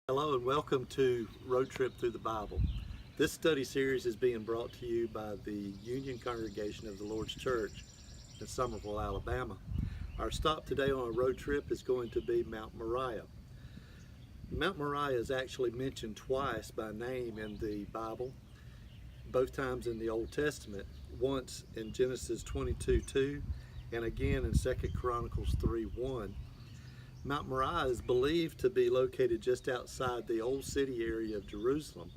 Hello and welcome to Road Trip Through the Bible. This study series is being brought to you by the Union Congregation of the Lord's Church in Summerville, Alabama. Our stop today on our road trip is going to be Mount Moriah. Mount Moriah is actually mentioned twice by name in the Bible, both times in the Old Testament, once in Genesis 22:2 and again in 2 Chronicles 3:1. Mount Moriah is believed to be located just outside the old city area of Jerusalem.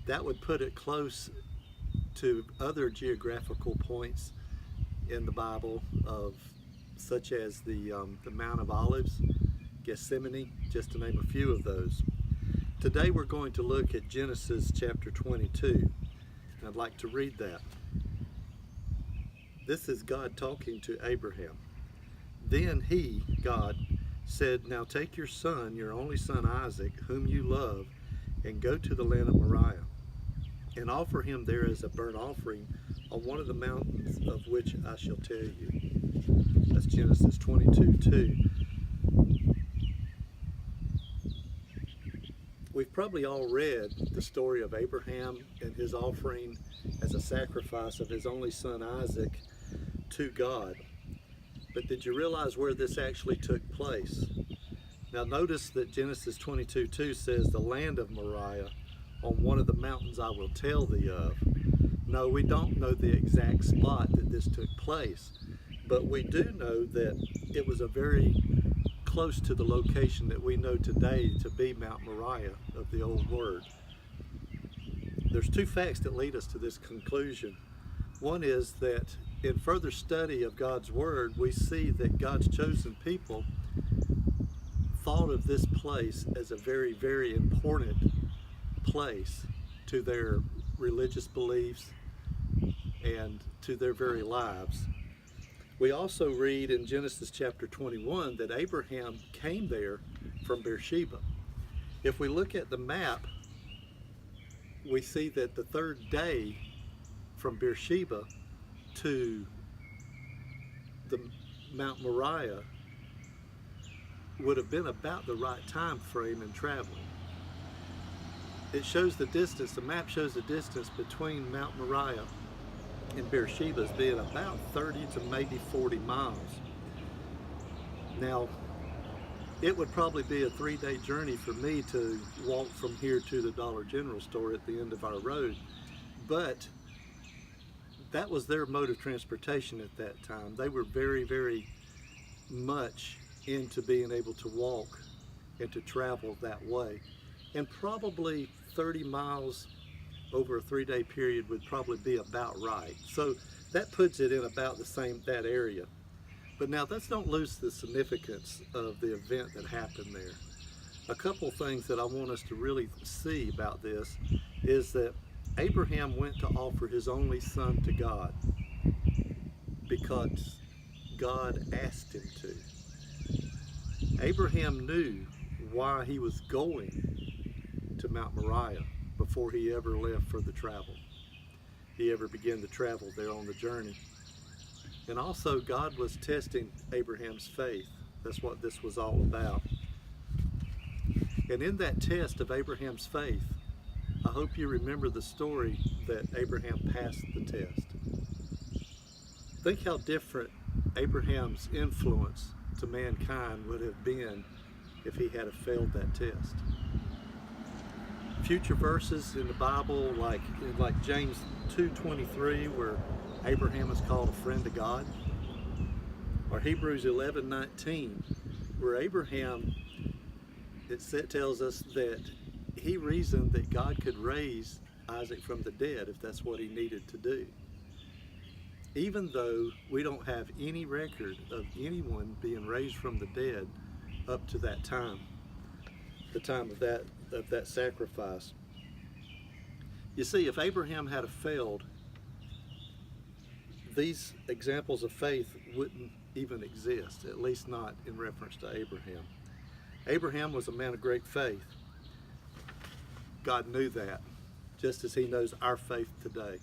That would put it close to other geographical points in the Bible, such as the Mount of Olives, Gethsemane, just to name a few of those. Today we're going to look at Genesis chapter 22. I'd like to read that. This is God talking to Abraham. Then he, God, said, "Now take your son, your only son Isaac, whom you love, and go to the land of Moriah, and offer him there as a burnt offering on one of the mountains of which I shall tell you." That's Genesis 22:2. We've probably all read the story of Abraham and his offering as a sacrifice of his only son Isaac to God. But did you realize where this actually took place? Now notice that Genesis 22:2 says, "The land of Moriah, on one of the mountains I will tell thee of." No, we don't know the exact spot that this took place, but we do know that it was a very close to the location that we know today to be Mount Moriah of the old word. There's two facts that lead us to this conclusion. One is that in further study of God's Word, we see that God's chosen people thought of this place as a very, very important place to their religious beliefs and to their very lives. We also read in Genesis chapter 21 that Abraham came there from Beersheba. If we look at the map, we see that the third day from Beersheba to the Mount Moriah would have been about the right time frame in traveling. It shows the distance, the map shows the distance between Mount Moriah and Beersheba as being about 30 to maybe 40 miles. Now, it would probably be a 3-day journey for me to walk from here to the Dollar General store at the end of our road, but that was their mode of transportation at that time. They were very, very much into being able to walk and to travel that way. And probably 30 miles over a 3-day period would probably be about right. So that puts it in about that area. But now let's don't lose the significance of the event that happened there. A couple things that I want us to really see about this is that Abraham went to offer his only son to God because God asked him to. Abraham knew why he was going to Mount Moriah before he ever left for the travel. He ever began to travel there on the journey. And also God was testing Abraham's faith. That's what this was all about. And in that test of Abraham's faith, I hope you remember the story that Abraham passed the test. Think how different Abraham's influence to mankind would have been if he had failed that test. Future verses in the Bible, like James 2:23, where Abraham is called a friend of God, or Hebrews 11:19, where Abraham, tells us that he reasoned that God could raise Isaac from the dead if that's what he needed to do. Even though we don't have any record of anyone being raised from the dead up to that time, the time of that sacrifice. You see, if Abraham had failed, these examples of faith wouldn't even exist, at least not in reference to Abraham. Abraham was a man of great faith. God knew that, just as he knows our faith today.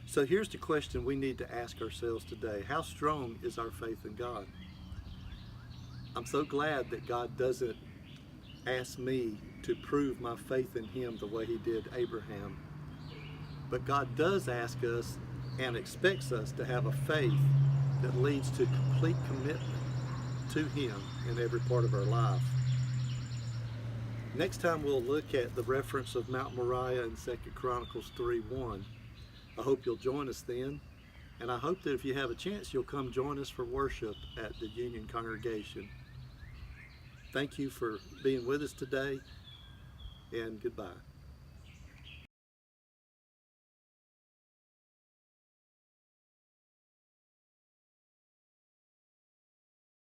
So here's the question we need to ask ourselves today. How strong is our faith in God? I'm so glad that God doesn't ask me to prove my faith in him the way he did Abraham. But God does ask us and expects us to have a faith that leads to complete commitment to him in every part of our life. Next time we'll look at the reference of Mount Moriah in 2 Chronicles 3:1. I hope you'll join us then, and I hope that if you have a chance, you'll come join us for worship at the Union congregation. Thank you for being with us today, and goodbye.